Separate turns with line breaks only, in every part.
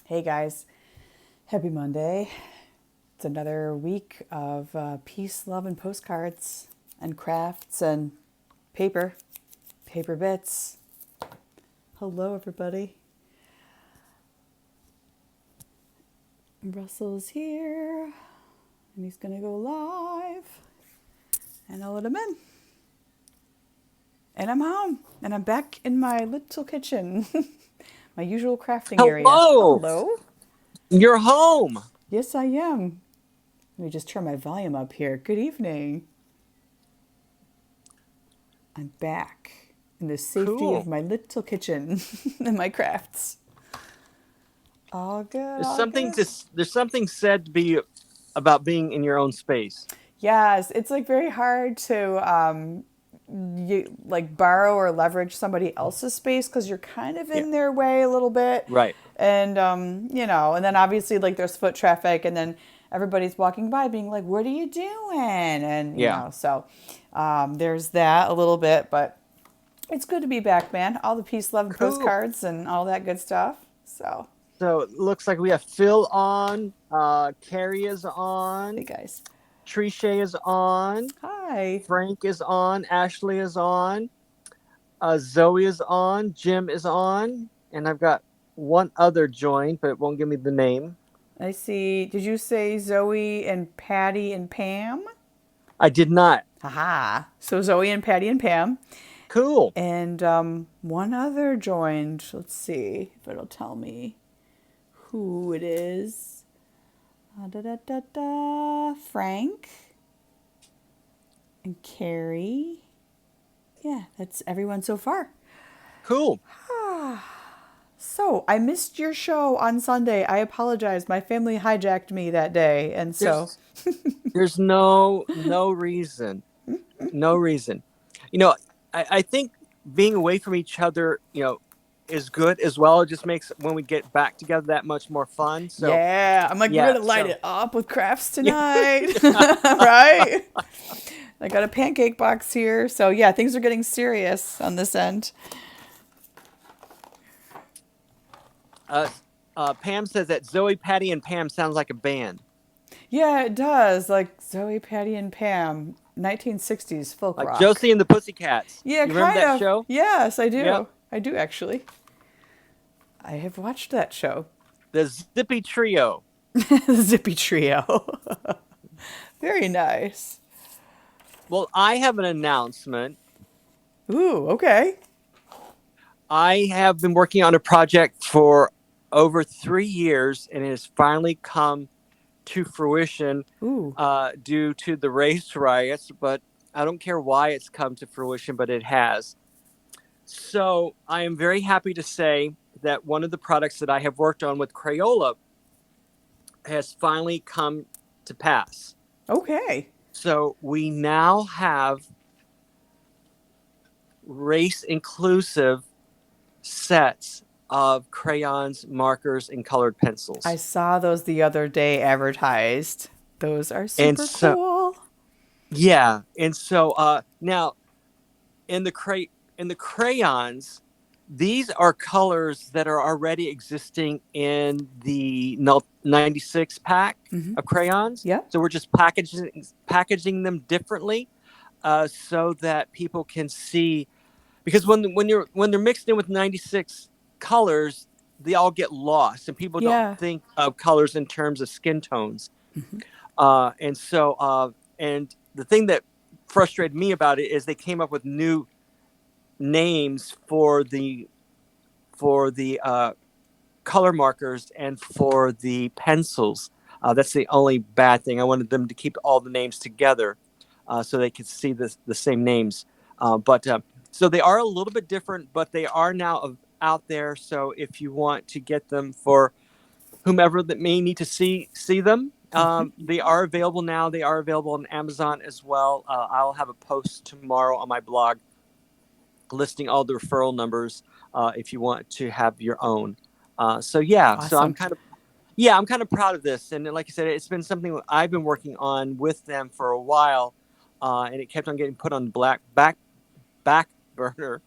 Hey guys, happy Monday. It's another week of peace, love, and postcards, and crafts, and paper, paper bits. Hello, everybody. Russell's here, and he's gonna go live, and I'll let him in. And I'm home, and I'm back in my little kitchen, my usual crafting area.
Hello,
Hello.
you're home.
Yes, I am. Let me just turn my volume up here. Good evening. I'm back in the safety of
Cool.
my little kitchen and my crafts. All good,
There's
all
something
good.
to there's something said to be about being in your own space.
Yes, it's like very hard to like borrow or leverage somebody else's space because you're kind of
Yeah,
in their way a little bit.
right.
And and then obviously like there's foot traffic and then everybody's walking by being like, "What are you doing?" And
Yeah,
so there's that a little bit, but it's good to be back, man. All the peace, love, and
cool.
postcards and all that good stuff. So,
So it looks like we have Phil on, Carrie is
hey
on,
guys.
Trisha is on,
Hi.
Frank is on, Ashley is on, Zoe is on, Jim is on, and I've got one other joined, but it won't give me the name.
I see. Did you say Zoe and Patty and Pam?
I did not.
Haha. So Zoe and Patty and Pam.
Cool.
And one other joined. Let's see if it'll tell me who it is. Da, da, da, da. Frank and Carrie. Yeah, that's everyone so far.
Cool.
So I missed your show on Sunday. I apologize. My family hijacked me that day, and so
There's there's no reason. No reason. You know, I think being away from each other, is good as well. It just makes when we get back together that much more fun. So
yeah, I'm like, we're
yeah,
gonna light
so
it up with crafts
yeah.
tonight, right? I got a pancake box here, so yeah, things are getting serious on this end.
uh, Pam says that Zoe, Patty, and Pam sounds like a band,
Yeah, it does. Like Zoe, Patty, and Pam, 1960s folk
like
rock.
Josie and the Pussycats.
Yeah,
You remember
kind
that
of.
show?
Yes, I
Yep.
do. I do actually. I have watched that show,
The Zippy Trio.
Zippy Trio. Very nice.
Well, I have an announcement.
Ooh, okay.
I have been working on a project for over 3 years, and it has finally come to fruition
Ooh,
due to the race riots, but I don't care why it's come to fruition, but it has. So I am very happy to say that one of the products that I have worked on with Crayola has finally come to pass.
okay.
So we now have race inclusive sets of crayons, markers, and colored
I
pencils.
saw those the other day advertised. Those are
And
super
so,
cool.
yeah, and so now in the crayons, these are colors that are already existing in the 96 pack of crayons.
Yep.
So we're just packaging them differently, so that people can see, because when they're mixed in with 96 colors, they all get lost and people don't
Yeah.
think of colors in terms of skin tones. And the thing that frustrated me about it is they came up with new names for the color markers and for the pencils. That's the only bad thing. I wanted them to keep all the names together, so they could see the same names. But So they are a little bit different, but they are now out there. So if you want to get them for whomever that may need to see them, they are available now. They are available on Amazon as well. I'll have a post tomorrow on my blog listing all the referral numbers, if you want to have your own. So yeah,
Awesome.
I'm kind of proud of this, and like I said, it's been something I've been working on with them for a while, and it kept on getting put on the back burner.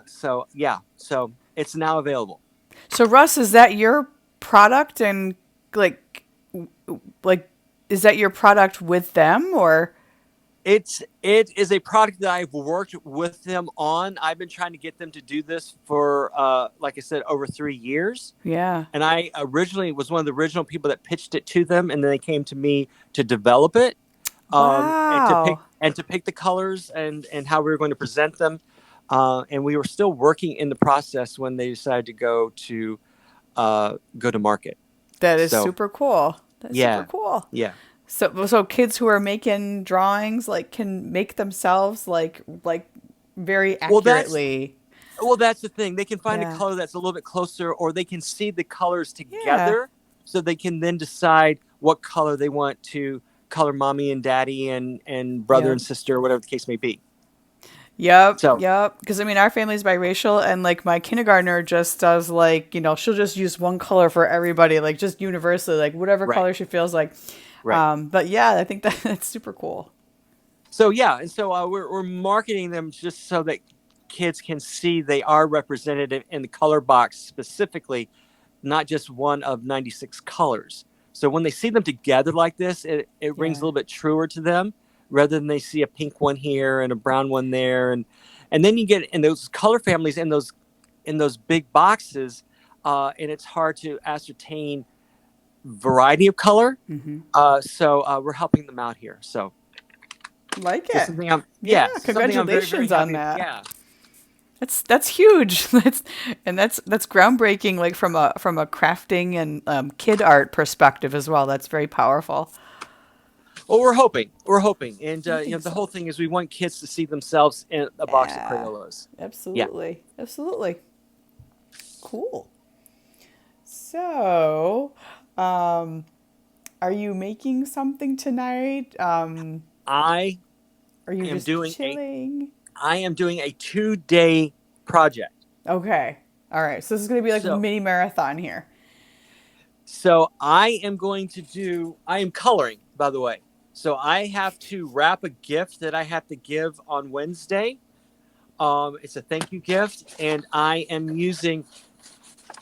So yeah, so it's now available.
So Russ, is that your product and like like is that your product with them or?
It is a product that I've worked with them on. I've been trying to get them to do this for like I said, over 3 years.
Yeah.
And I originally was one of the original people that pitched it to them, and then they came to me to develop it,
Wow.
and to pick the colors and how we were going to present them. And we were still working in the process when they decided to go to market.
That is
So
super cool. That's super
yeah,
cool.
yeah.
So kids who are making drawings like can make themselves like very
Well, that's
accurately.
Well, that's the thing. They can find a
Yeah.
color that's a little bit closer, or they can see the colors
Yeah.
together, so they can then decide what color they want to color mommy and daddy and brother
Yep.
and sister, whatever the case may be.
Yep,
So,
yep. Because I mean, our family's biracial, and like my kindergartner just does like she'll just use one color for everybody, like just universally, like whatever
right,
color she feels like.
right.
But yeah, I think that's super cool.
So yeah, and so we're marketing them just so that kids can see they are represented in the color box specifically, not just one of 96 colors. So when they see them together like this, it rings a
Yeah,
little bit truer to them rather than they see a pink one here and a brown one there. And then you get in those color families in those big boxes, and it's hard to ascertain variety of color. So we're helping them out here. So
like
just
it.
something I'm
Yeah,
yes, something I'm very, very
congratulations on
happy.
that.
Yeah.
That's huge. That's groundbreaking. Like from a crafting and kid art perspective as well. That's very powerful.
Well, we're hoping, and
I think
the
so.
whole thing is we want kids to see themselves in a box of
Yeah,
Crayolas. Yeah,
absolutely, absolutely. Cool. So, um, are you making something tonight?
I
Are you
am
just
doing a
chilling?
I am doing a 2 day project.
Okay. All right. So this is going to be like a
So
mini marathon here.
I am going to do. I am coloring, by the way. So I have to wrap a gift that I have to give on Wednesday. It's a thank you gift, and I am using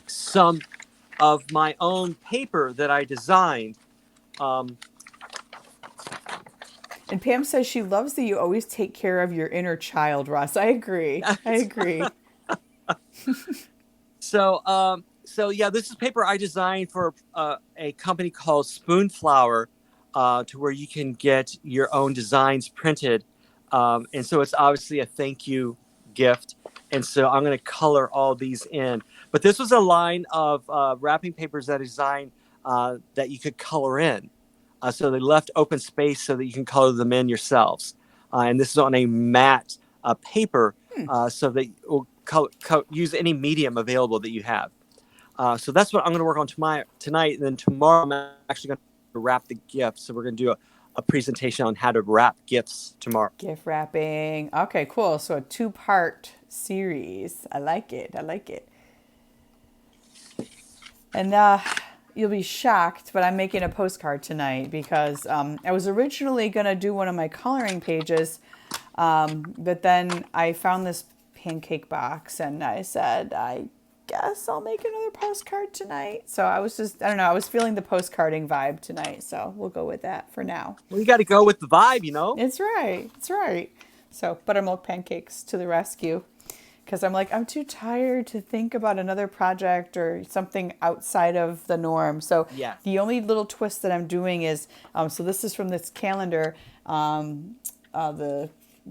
some of my own paper that I designed. Um,
And Pam says she loves that you always take care of your inner child, Russ. I agree. I agree.
so yeah, this is paper I designed for a company called Spoonflower, to where you can get your own designs printed, and so it's obviously a thank you gift. And so I'm going to color all these in. But this was a line of wrapping papers that I designed, that you could color in. So they left open space so that you can color them in yourselves. And this is on a matte paper, so that will use any medium available that you have. So that's what I'm going to work on tonight. And then tomorrow, I'm actually going to wrap the gifts. So we're going to do a presentation on how to wrap gifts tomorrow.
Gift wrapping. Okay, cool. So a two-part series. I like it. I like it. And you'll be shocked, but I'm making a postcard tonight because I was originally going to do one of my coloring pages, but then I found this pancake box and I said, I guess I'll make another postcard tonight. So I was just, I don't know, I was feeling the postcarding vibe tonight. So we'll go with that for now.
Well, you got to go with the vibe, you know?
It's right. It's right. So buttermilk pancakes to the rescue. Because I'm like, I'm too tired to think about another project or something outside of the norm. So
Yeah.
the only little twist that I'm doing is, so this is from this calendar, the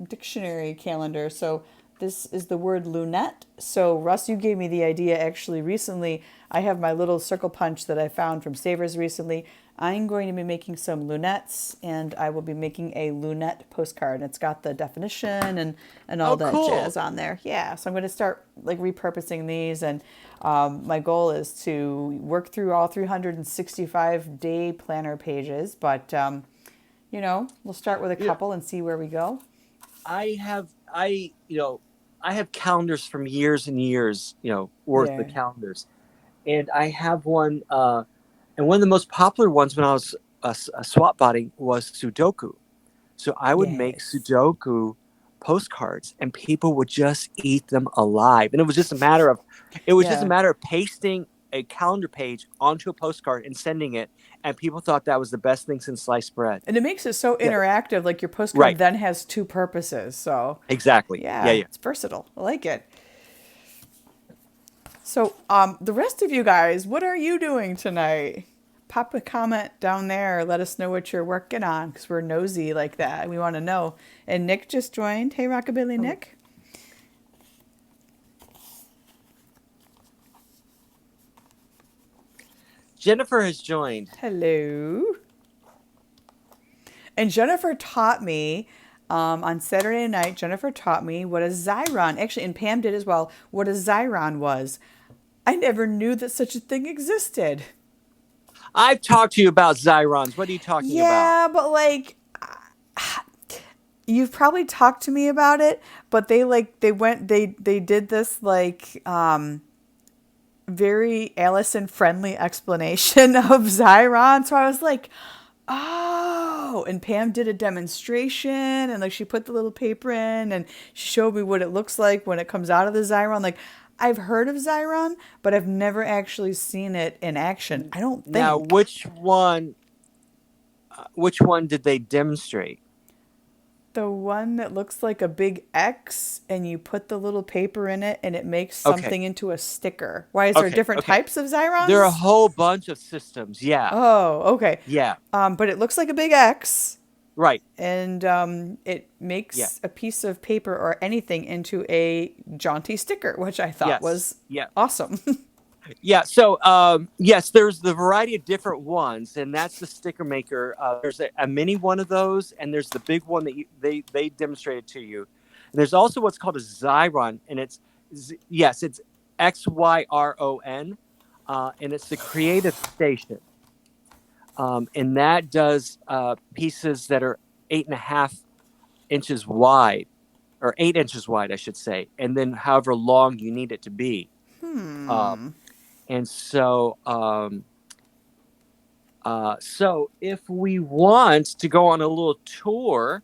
dictionary calendar. So this is the word lunette. So Russ, you gave me the idea actually recently. I have my little circle punch that I found from Savers recently. I'm going to be making some lunettes, and I will be making a lunette postcard. And it's got the definition and all
Oh,
that
cool.
jazz on there. Yeah, so I'm going to start like repurposing these, and my goal is to work through all 365 day planner pages. But we'll start with a
Yeah.
couple and see where we go.
I have calendars from years and years, worth of
Yeah.
calendars. And I have one, and one of the most popular ones when I was a swap botting was Sudoku. So I would make
Yes.
Sudoku postcards, and people would just eat them alive. And it was just a matter of
Yeah.
pasting a calendar page onto a postcard and sending it, and people thought that was the best thing since sliced bread.
And it makes it so
Yeah,
interactive. Like your postcard
right.
then has two purposes. So
Exactly. Yeah,
yeah,
yeah.
it's versatile. I like it. So the rest of you guys, what are you doing tonight? Pop a comment down there. Let us know what you're working on because we're nosy like that. We want to know. And Nick just joined. Hey, Rockabilly Nick.
Jennifer has joined.
Hello. And Jennifer taught me on Saturday night. Jennifer taught me what a Xyron, actually, and Pam did as well, what a Xyron was. I never knew that such a thing existed.
I've talked to you about Xyrons. What are you talking about?
Yeah, but like you've probably talked to me about it, but they did this like very Allison friendly explanation of Xyron. So I was like, oh, and Pam did a demonstration and like she put the little paper in and she showed me what it looks like when it comes out of the Xyron. Like I've heard of Xyron, but I've never actually seen it in action. I don't
Now,
think.
which one did they demonstrate?
The one that looks like a big X and you put the little paper in it and it makes
Okay,
something into a sticker. Why is there
okay,
different
okay.
types of
There are a
Xyrons?
whole bunch of systems. Yeah,
Oh, okay.
yeah,
But it looks like a big X
right.
and it
Yeah,
makes a piece of paper or anything into a jaunty sticker, which I thought
yes,
was
yeah.
awesome.
Yeah, so yes, there's the variety of different ones, and that's the sticker maker. There's a mini one of those, and there's the big one that they demonstrated to you. And there's also what's called a Xyron, and yes, it's Xyron, and it's the Creative Station, and that does pieces that are 8.5 inches wide, or 8 inches wide, I should say, and then however long you need it to be. Um, And so if we want to go on a little tour,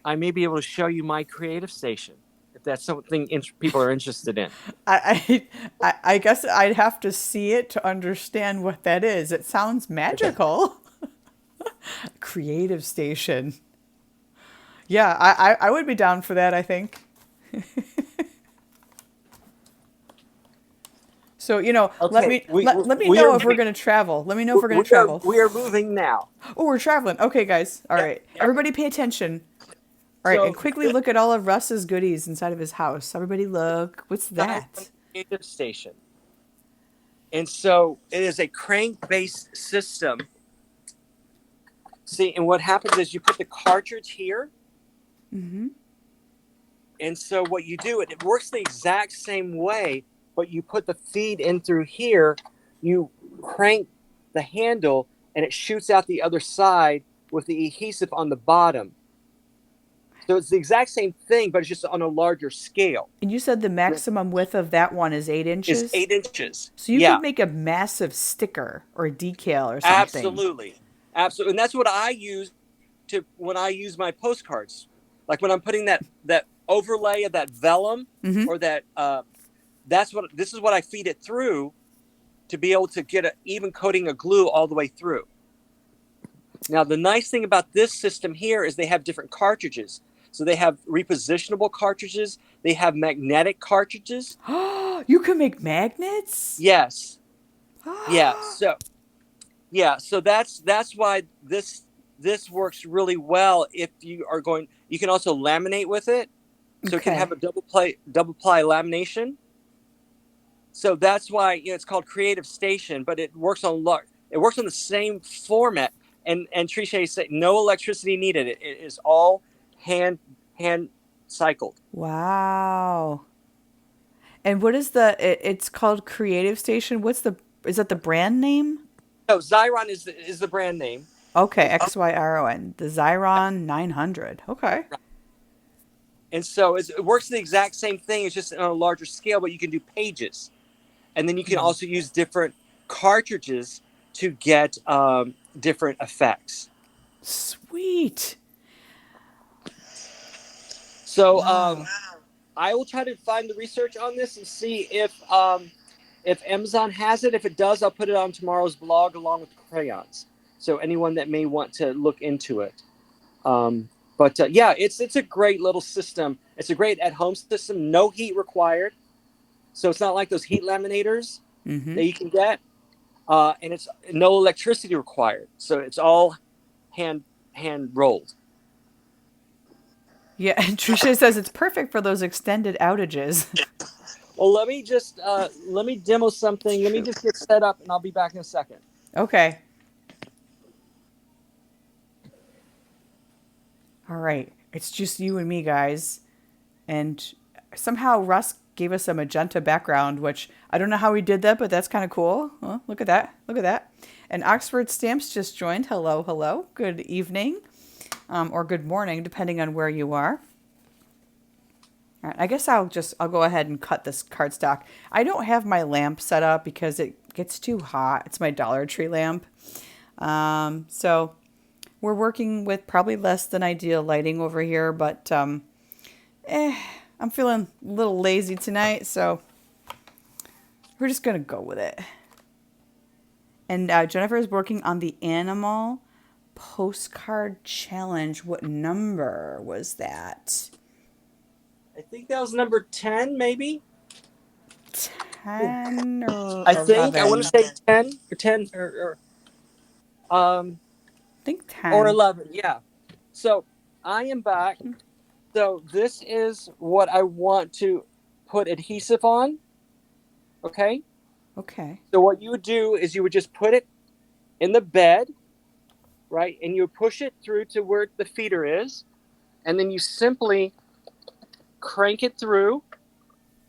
I may be able to show you my creative station if that's something people are interested in.
I guess I'd have to see it to understand what that is. It sounds
Okay.
magical. Creative station. Yeah, I would be down for that, I think. So, let
Okay.
me let me know if we're going to travel. Let me know if we're going to travel.
We are moving now.
Oh, we're traveling. Okay, guys. All
Yep.
right.
Yep.
Everybody pay attention. All right, and
So
quickly
this
look at all of Russ's goodies inside of his house. Everybody look. What's
is
that?
creative station, and so it is a crank-based system. See, and what happens is you put the cartridge here.
Mm-hmm.
And so what you do, it works the exact same way, but you put the feed in through here, you crank the handle, and it shoots out the other side with the adhesive on the bottom. So it's the exact same thing, but it's just on a larger scale.
And you said the maximum width of that one is eight
Is
inches?
8 inches.
So you
Yeah,
could make a massive sticker or a decal or something.
absolutely. Absolutely. And that's what I use when I use my postcards. Like when I'm putting that overlay of that vellum
Mm-hmm.
or that this is what I feed it through to be able to get an even coating of glue all the way through. Now, the nice thing about this system here is they have different cartridges. So they have repositionable cartridges. They have magnetic cartridges.
You can make magnets?
Yes. Yeah. So that's why this works really well if you are going. You can also laminate with it, so it can have
Okay.
a double ply lamination. So that's why it's called Creative Station, but it works on the same format. And Trisha said no electricity needed. It is all hand cycled.
Wow. And what is it's called Creative Station. Is that the brand name?
So Xyron is the brand name.
Okay, Xyron. The Xyron 900. Okay.
And so it works the exact same thing. It's just on a larger scale, but you can do pages. And then you can also use different cartridges to get different effects.
Sweet.
So
Wow.
I will try to find the research on this and see if Amazon has it. If it does, I'll put it on tomorrow's blog along with crayons. So anyone that may want to look into it. But yeah, it's a great little system. It's a great at-home system. No heat required. So it's not like those heat laminators that you can get. And it's no electricity required. So it's all hand rolled.
Yeah, and Tricia says it's perfect for those extended outages.
Well, let me demo something. Let me just get set up, and I'll be back in a second.
Okay. All right. It's just you and me, guys. And somehow Russ gave us a magenta background, which I don't know how he did that, but that's kind of cool. Oh, look at that. Look at that. And Oxford Stamps just joined. Hello, hello. Good evening. Or good morning, depending on where you are. All right, I guess I'll go ahead and cut this cardstock. I don't have my lamp set up because it gets too hot. It's my Dollar Tree lamp. So we're working with probably less than ideal lighting over here, but I'm feeling a little lazy tonight, so we're just going to go with it. And Jennifer is working on the animal postcard challenge. What number was that?
I think that was number 10, maybe.
10 or
I
11?
think I want to say 10 or 10 or
I think 10
or 11. Yeah. So I am back. So this is what I want to put adhesive on. Okay.
Okay.
So what you would do is you would just put it in the bed, right? And you would push it through to where the feeder is. And then you simply crank it through.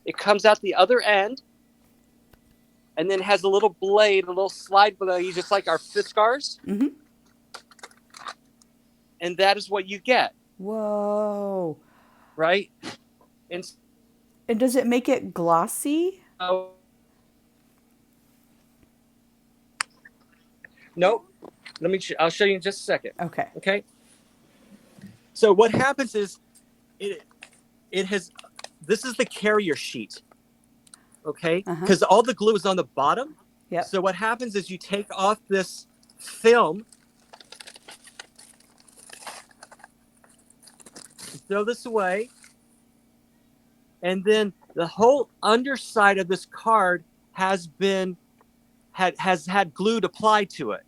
It comes out the other end. And then has a little blade, a little slide blade, just like our Fiskars.
Mm-hmm.
And that is what you get.
Whoa.
Right? And
does it make it glossy?
Nope. I'll show you in just a second.
Okay.
Okay. So what happens is this is the carrier sheet. Okay. Because all the glue is on the bottom.
Yeah.
So what happens is you take off this film, throw this away, and then the whole underside of this card has had glue applied to it.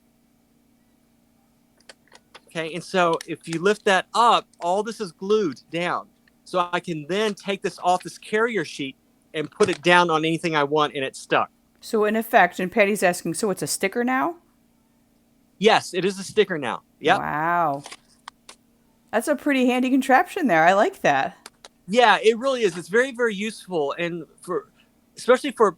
Okay, and so if you lift that up, all this is glued down. So I can then take this off this carrier sheet and put it down on anything I want, and it's stuck.
So in effect, and Patty's asking, so it's a sticker now?
Yes, it is a sticker now. Yep.
Wow. That's a pretty handy contraption there. I like that.
Yeah, it really is. It's very, very useful, and especially for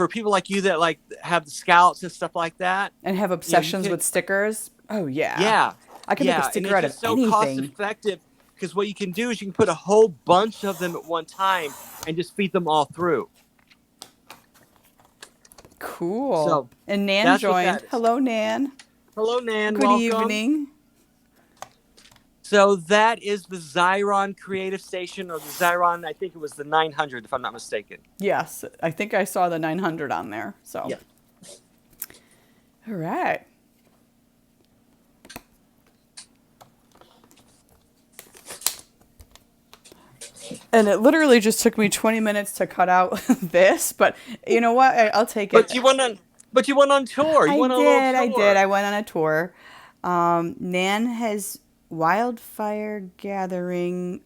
people like you that like have the scouts and stuff like that,
and have obsessions with stickers. Oh yeah.
Yeah.
I can make a sticker out of
so
anything.
Cost effective because what you can do is you can put a whole bunch of them at one time and just feed them all through.
Cool.
So
and Nan joined. Hello, Nan.
Hello, Nan.
Good
Welcome.
evening.
So that is the Xyron Creative Station, or the Xyron, I think it was the 900, if I'm not mistaken.
Yes, I think I saw the 900 on there. So.
Yeah.
All right. And it literally just took me 20 minutes to cut out this, but you know what? I'll take it.
But you went on tour.
I did. I went on a tour. Nan has wildfire gathering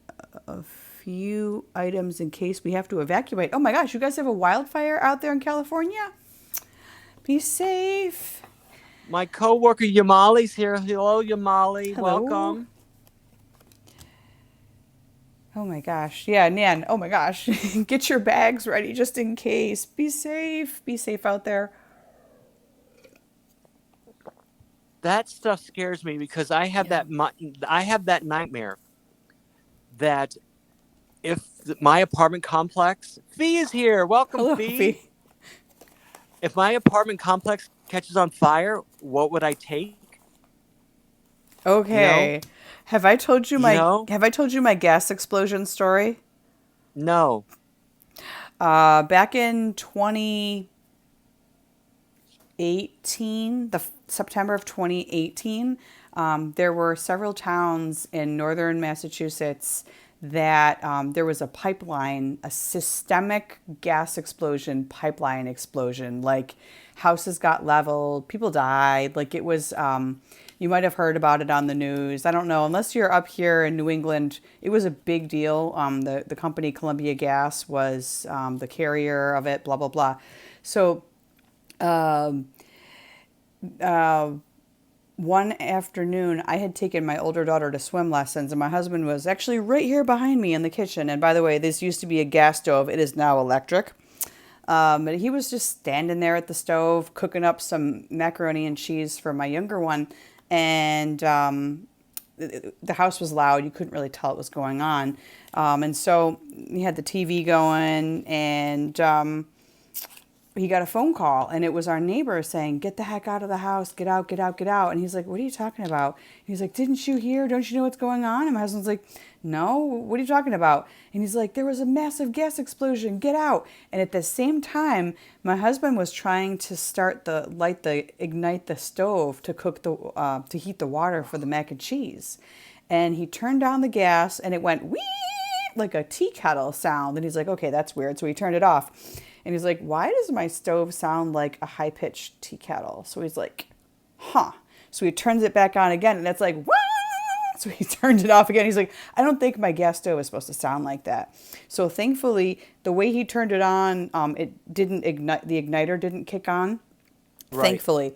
a few items in case we have to evacuate. Oh my gosh, you guys have a wildfire out there in California? Be safe.
My coworker Yamali's here. Hello, Yamali.
Hello.
Welcome.
Oh my gosh. Yeah, Nan. Oh my gosh. Get your bags ready just in case. Be safe. Be safe out there.
That stuff scares me because I have that nightmare that if my apartment complex, Fee is here. Welcome,
Hello,
Fee. If my apartment complex catches on fire, what would I take?
Okay.
You know?
Have I told you my gas explosion story?
No.
Back in 20 September of 2018, there were several towns in northern Massachusetts that there was a pipeline, a systemic gas explosion, pipeline explosion. Like houses got leveled, people died. Like it was, you might have heard about it on the news. I don't know. Unless you're up here in New England, it was a big deal. The company Columbia Gas was the carrier of it, blah, blah, blah. So, um, uh, one afternoon, I had taken my older daughter to swim lessons, and my husband was actually right here behind me in the kitchen. And by the way, this used to be a gas stove, it is now electric. But he was just standing there at the stove, cooking up some macaroni and cheese for my younger one. And the house was loud. You couldn't really tell what was going on. And so he had the TV going, and he got a phone call, and it was our neighbor saying, "Get the heck out of the house, get out, get out, get out." And he's like, "What are you talking about?" And he's like, "Didn't you hear? Don't you know what's going on?" And my husband's like, "No, what are you talking about?" And he's like, "There was a massive gas explosion, get out." And at the same time, my husband was trying to ignite the stove to to heat the water for the mac and cheese. And he turned down the gas, and it went wee, like a tea kettle sound. And he's like, "Okay, that's weird." So he turned it off. And he's like, "Why does my stove sound like a high-pitched tea kettle?" So he's like, "Huh." So he turns it back on again, and it's like, "Wah!" So he turned it off again. He's like, "I don't think my gas stove is supposed to sound like that." So thankfully, the way he turned it on, it didn't ignite. The igniter didn't kick on,
Right.
thankfully.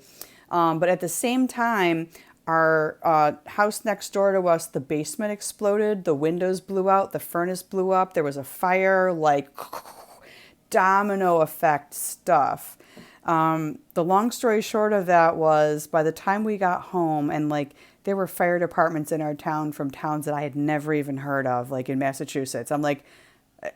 But at the same time, our house next door to us, the basement exploded. The windows blew out. The furnace blew up. There was a fire, like domino effect stuff. The long story short of that was by the time we got home, and like there were fire departments in our town from towns that I had never even heard of, like in Massachusetts. I'm like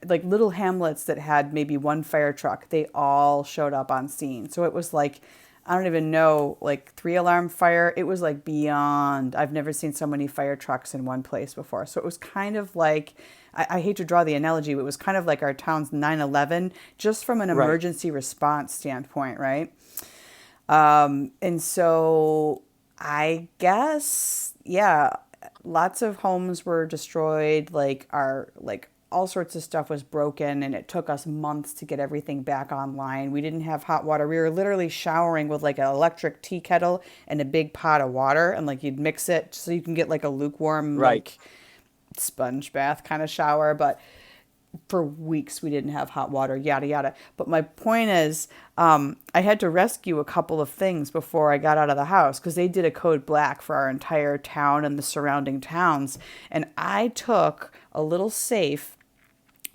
little hamlets that had maybe one fire truck. They all showed up on scene. So it was like, I don't even know, like 3 alarm fire. It was like beyond. I've never seen so many fire trucks in one place before. So it was kind of like, I hate to draw the analogy, but it was kind of like our town's 9/11, just from an
Right.
emergency response standpoint, right? And so I guess, yeah, lots of homes were destroyed. Like all sorts of stuff was broken, and it took us months to get everything back online. We didn't have hot water. We were literally showering with like an electric tea kettle and a big pot of water, and like you'd mix it so you can get like a lukewarm,
Right.
like sponge bath kind of shower. But for weeks we didn't have hot water, yada yada. But my point is, I had to rescue a couple of things before I got out of the house because they did a code black for our entire town and the surrounding towns. And I took a little safe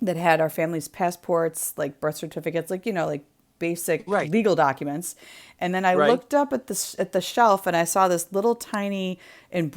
that had our family's passports, like birth certificates, like like basic
Right.
legal documents. And then I
Right.
looked up at the shelf, and I saw this little tiny hand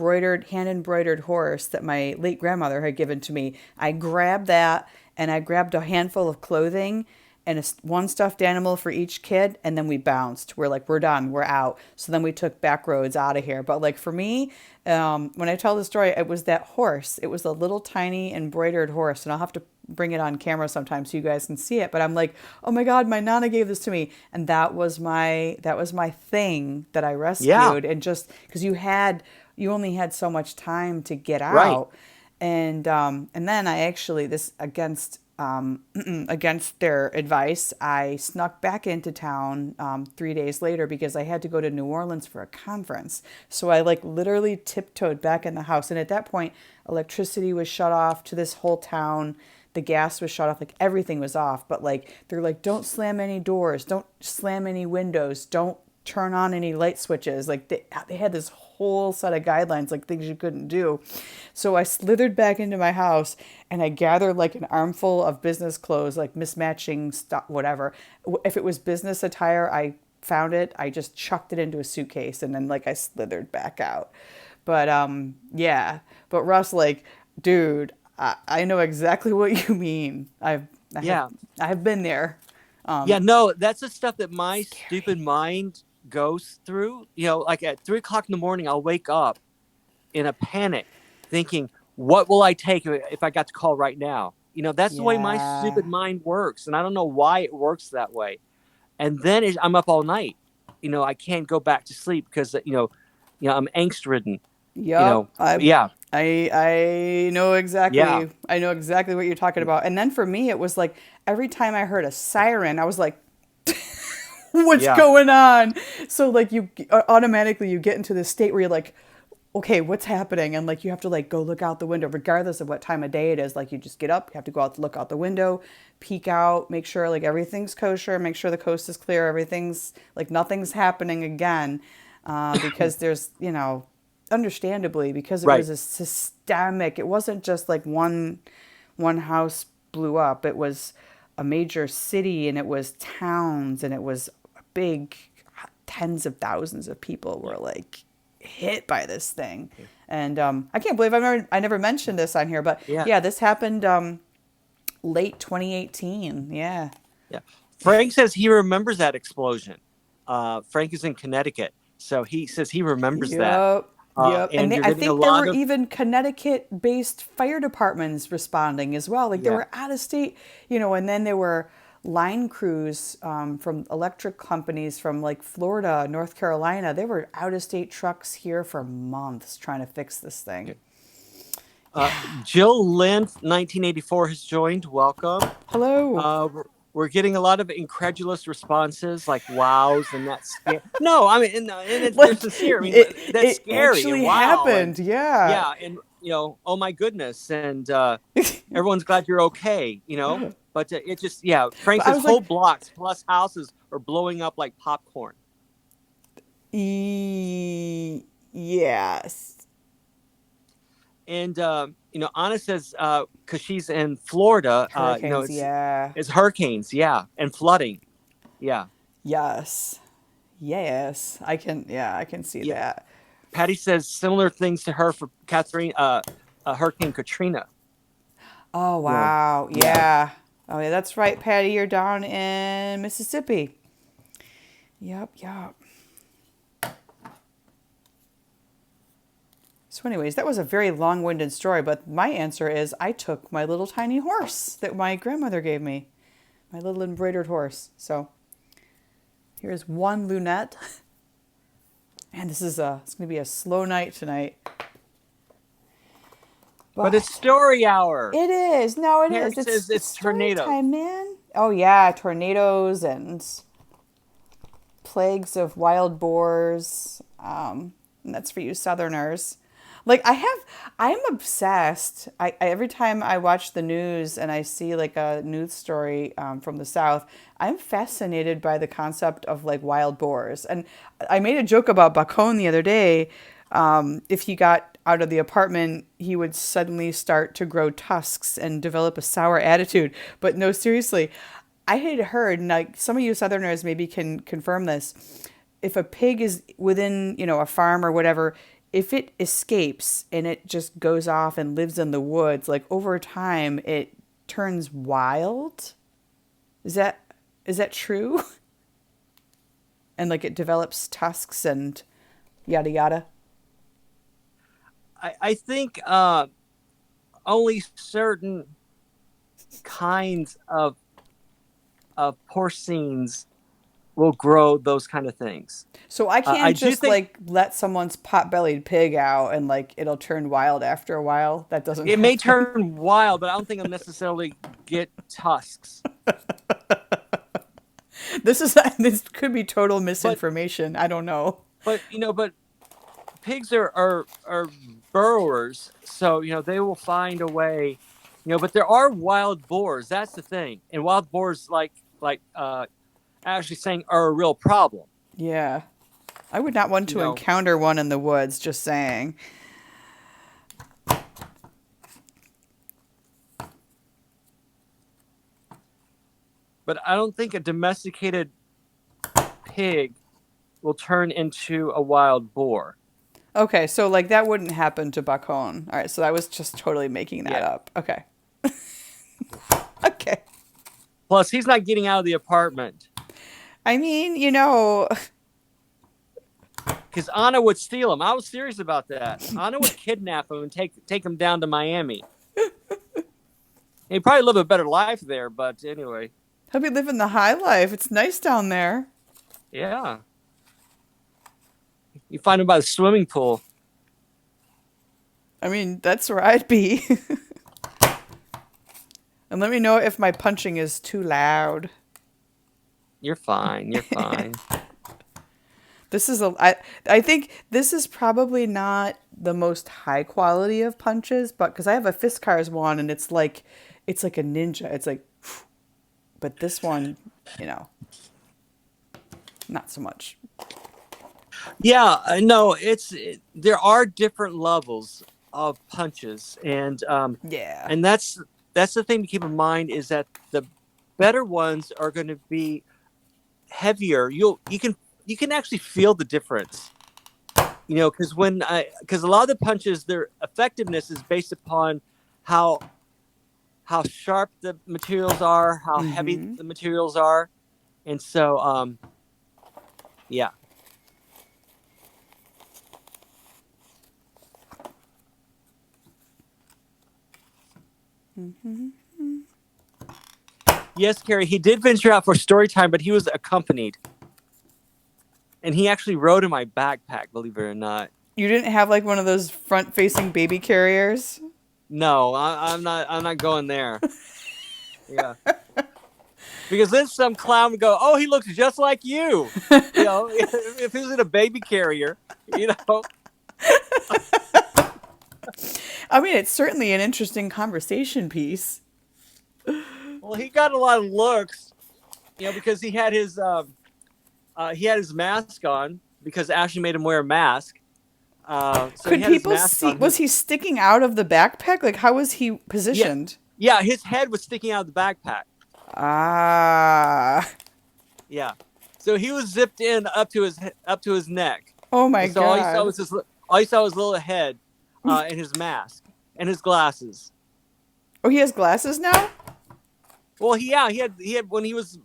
embroidered horse that my late grandmother had given to me. I grabbed that, and I grabbed a handful of clothing and one stuffed animal for each kid, and then we bounced. We're like, we're done, we're out. So then we took back roads out of here. But like for me, when I tell the story, it was that horse. It was a little tiny embroidered horse, and I'll have to bring it on camera sometime so you guys can see it. But I'm like, oh my God, my nana gave this to me, and that was my thing that I
Yeah.
rescued. And just because you only had so much time to get
Right.
out, and then I actually this against against their advice, I snuck back into town 3 days later because I had to go to New Orleans for a conference. So I like literally tiptoed back in the house. And at that point, electricity was shut off to this whole town. The gas was shut off, like everything was off. But like they're like, don't slam any doors, don't slam any windows, don't turn on any light switches. Like they had this whole set of guidelines, like things you couldn't do. So I slithered back into my house, and I gathered like an armful of business clothes, like mismatching stuff, whatever. If it was business attire, I found it, I just chucked it into a suitcase, and then like I slithered back out. But yeah. But Russ, like, dude, I know exactly what you mean. I have
Yeah.
I have been there.
Yeah. No, that's the stuff that my
Scary.
stupid mind goes through. Like at 3 o'clock in the morning, I'll wake up in a panic thinking, what will I take if I got to call right now? That's the way my
Yeah.
stupid mind works. And I don't know why it works that way. And then I'm up all night. I can't go back to sleep because I'm angst ridden. You
Yep.
know, yeah,
I know
yeah,
exactly. I know exactly what you're talking about. And then for me, it was like every time I heard a siren, I was like, "What's
yeah,
going on?" So like you automatically you get into this state where you're like, "Okay, what's happening?" And like you have to like go look out the window, regardless of what time of day it is. Like you just get up, you have to go out, look out the window, peek out, make sure like everything's kosher, make sure the coast is clear, everything's like nothing's happening again, because there's understandably, because it
right.
was a systemic. It wasn't just like one house blew up. It was a major city, and it was towns, and it was big. Tens of thousands of people
Yeah,
were like hit by this thing,
yeah,
and I can't believe I never mentioned this on here, but
yeah.
yeah, this happened late 2018. Yeah.
Yeah. Frank says he remembers that explosion. Frank is in Connecticut, so he says he remembers that.
Yep. Yep. And
And you're
I
getting a
think there
lot
were
of,
even Connecticut based fire departments responding as well. Like there
yeah,
were out of state, and then there were line crews from electric companies from like Florida, North Carolina. There were out of state trucks here for months trying to fix this thing.
yeah.
Yeah.
Jill Lynn, 1984, has joined. Welcome.
Hello.
We're getting a lot of incredulous responses, like wows, and that's scary. No, I mean, and they're
Like
sincere. I mean, that's
it
scary and
actually
wow, and
happened. Yeah.
yeah, and oh my goodness, and everyone's glad you're okay. But it just, yeah. Frank
But I
says
was
whole
like,
blocks plus houses are blowing up like popcorn.
Yes.
And Anna says because she's in Florida,
Hurricanes, yeah.
it's hurricanes, yeah, and flooding, yeah,
Yes. Yes. I can see
yeah.
that.
Patty says similar things to her for Catherine, Hurricane Katrina.
Oh,
Yeah,
wow.
yeah.
Yeah. Oh, yeah, that's right, Patty. You're down in Mississippi. Yep, yep. So, anyways, that was a very long winded story, but my answer is I took my little tiny horse that my grandmother gave me, my little embroidered horse. So, here's one Lunette. And it's going to be a slow night tonight.
But it's
But
story hour.
it is. No, it
Harry
is.
says
It's
it's
story
tornadoes.
time, man. Oh yeah, tornadoes and plagues of wild boars. And that's for you Southerners. Like I'm obsessed. Every time I watch the news and I see like a news story from the South, I'm fascinated by the concept of like wild boars. And I made a joke about Bacon the other day. If he got out of the apartment, he would suddenly start to grow tusks and develop a sour attitude. But no, seriously, I had heard, and like some of you Southerners maybe can confirm this, if a pig is within, a farm or whatever, if it escapes and it just goes off and lives in the woods, like over time it turns wild. Is that true? And like it develops tusks and yada yada.
I think only certain kinds of porcines will grow those kind of things.
So I
I
can't
do
just
think
like let someone's pot-bellied pig out and like it'll turn wild after a while. That doesn't
it may
happen.
turn wild, but I don't think it'll necessarily get tusks.
This could be total
But
misinformation. I don't know.
but pigs are burrowers, so they will find a way. But there are wild boars. That's the thing, and wild boars, like actually saying, are a real problem.
Yeah. I would not want
You
to
know,
encounter one in the woods, just saying.
but I don't think a domesticated pig will turn into a wild boar.
Okay, so like that wouldn't happen to Bacon. All right, so I was just totally making that
Yeah.
up. Okay. Okay.
Plus, he's not getting out of the apartment
I mean,
because Anna would steal him. I was serious about that. Anna would kidnap him and take him down to Miami. He'd probably live a better life there, but anyway,
he'll be living the high life. It's nice down there.
yeah. You find them by the swimming pool.
I mean, that's where I'd be. And let me know if my punching is too loud.
You're fine. You're fine.
This is I think this is probably not the most high quality of punches, but because I have a Fiskars one and it's like a ninja. It's like, but this one, not so much.
Yeah, no, there are different levels of punches,
Yeah.
and that's the thing to keep in mind is that the better ones are going to be heavier. You can actually feel the difference. Because because a lot of the punches, their effectiveness is based upon how sharp the materials are, how heavy the materials are, and so yeah. Yes, Carrie, he did venture out for story time, but he was accompanied. And he actually rode in my backpack, believe it or not.
You didn't have like one of those front-facing baby carriers?
No, I'm not. I'm not going there. Yeah, because then some clown would go, "Oh, he looks just like you." If he was in a baby carrier, you know.
I mean, it's certainly an interesting conversation piece.
Well, he got a lot of looks, because he had his mask on because Ashley made him wear a mask. So
Could people see? Was he sticking out of the backpack? Like, how was he positioned?
Yeah, his head was sticking out of the backpack.
Ah.
Yeah, so he was zipped in up to his neck.
Oh my
God! All you saw was his little head, and his mask and his glasses.
Oh, he has glasses now?
Well, he had when he was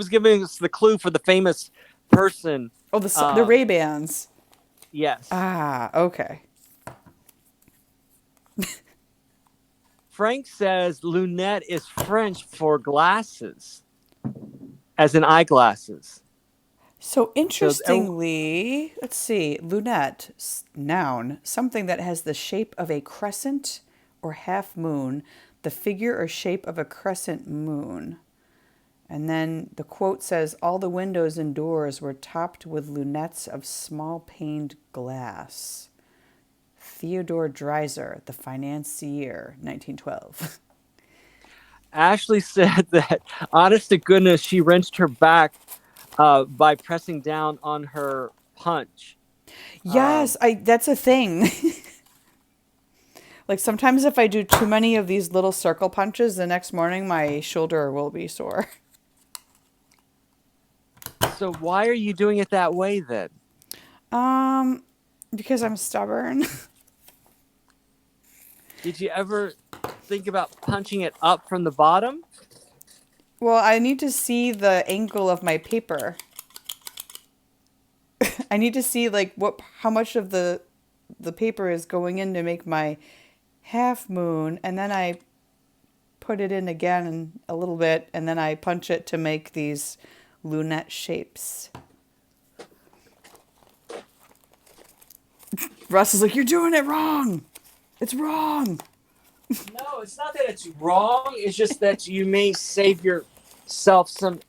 giving us the clue for the famous person.
Oh, the Ray-Bans.
Yes.
Ah, okay.
Frank says lunette is French for glasses, as in eyeglasses.
So interestingly, let's see, lunette, noun, something that has the shape of a crescent or half moon, the figure or shape of a crescent moon. And then the quote says, all the windows and doors were topped with lunettes of small paned glass. Theodore Dreiser, The Financier, 1912.
Ashley said that, honest to goodness, she wrenched her back by pressing down on her punch.
Yes, that's a thing. Like sometimes if I do too many of these little circle punches, the next morning my shoulder will be sore.
So why are you doing it that way then?
Because I'm stubborn.
Did you ever think about punching it up from the bottom?
Well, I need to see the angle of my paper. I need to see like how much of the paper is going in to make my half moon, and then I put it in again a little bit, and then I punch it to make these lunette shapes. Russ is like, you're doing it wrong. It's wrong.
No, it's not that it's wrong. It's just that you may save yourself some.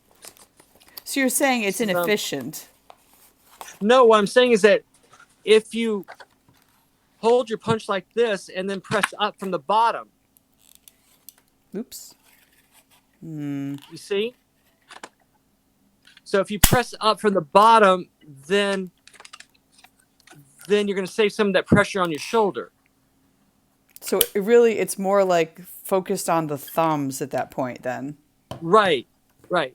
So you're saying it's inefficient?
No, what I'm saying is that if you hold your punch like this and then press up from the bottom.
Oops.
You see? So if you press up from the bottom, then you're going to save some of that pressure on your shoulder.
So it's more like focused on the thumbs at that point then.
Right.
I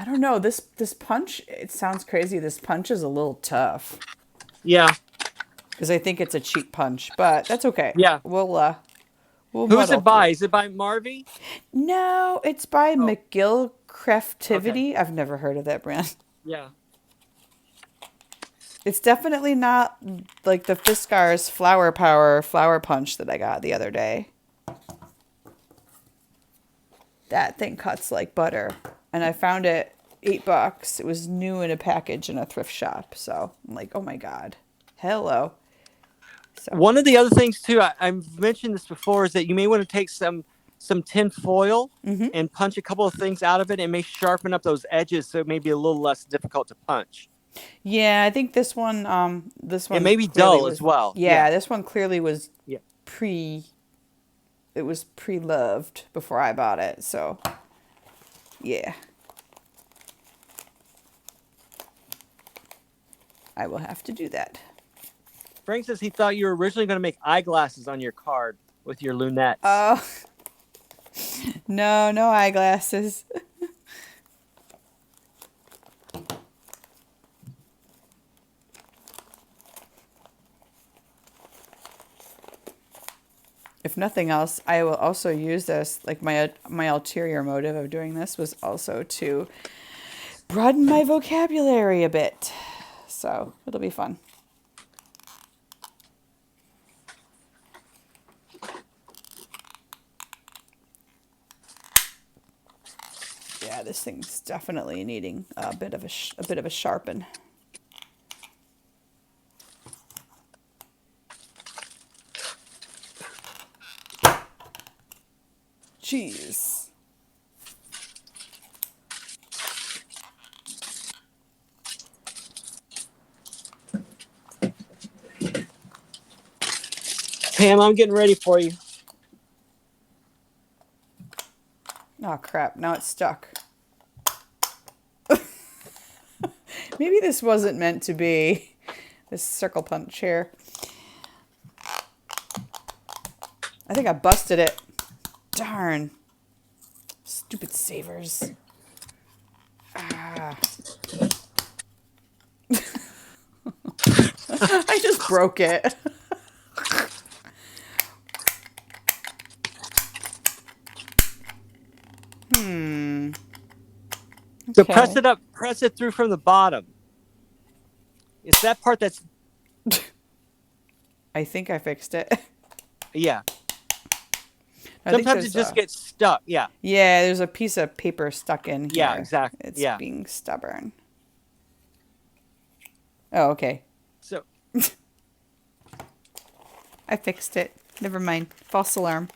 don't know. This punch, it sounds crazy. This punch is a little tough.
Yeah.
Because I think it's a cheap punch, but that's okay.
Yeah.
We'll
Who is it by? Is it by Marvy?
No, it's by McGill Craftivity. Okay. I've never heard of that brand.
Yeah.
It's definitely not like the Fiskars Flower Power Flower Punch that I got the other day. That thing cuts like butter. And I found it $8. It was new in a package in a thrift shop. So I'm like, oh my God. Hello. So
One of the other things too, I've mentioned this before, is that you may want to take some tin foil and punch a couple of things out of it. It may sharpen up those edges, so it may be a little less difficult to punch.
yeah, I think this one
It may be
clearly
dull
was,
as well.
yeah,
Yeah.
this one clearly was
Yeah.
it was pre-loved before I bought it. So yeah. I will have to do that.
Frank says he thought you were originally going to make eyeglasses on your card with your lunettes.
Oh, no eyeglasses. If nothing else, I will also use this, like my ulterior motive of doing this was also to broaden my vocabulary a bit. So it'll be fun. Yeah, this thing's definitely needing a bit of a sharpen. Jeez.
Pam, I'm getting ready for you.
Oh crap, now it's stuck. Maybe this wasn't meant to be, this circle punch here. I think I busted it. Darn. Stupid savers. Ah. I just broke it.
So
Okay.
press it through from the bottom. It's that part that's,
I think I fixed it.
yeah.
I think
Sometimes it
there's
just gets stuck. Yeah.
yeah, there's a piece of paper stuck in here.
Yeah, exactly.
It's
Yeah.
being stubborn. Oh, okay.
So
I fixed it. Never mind. False alarm.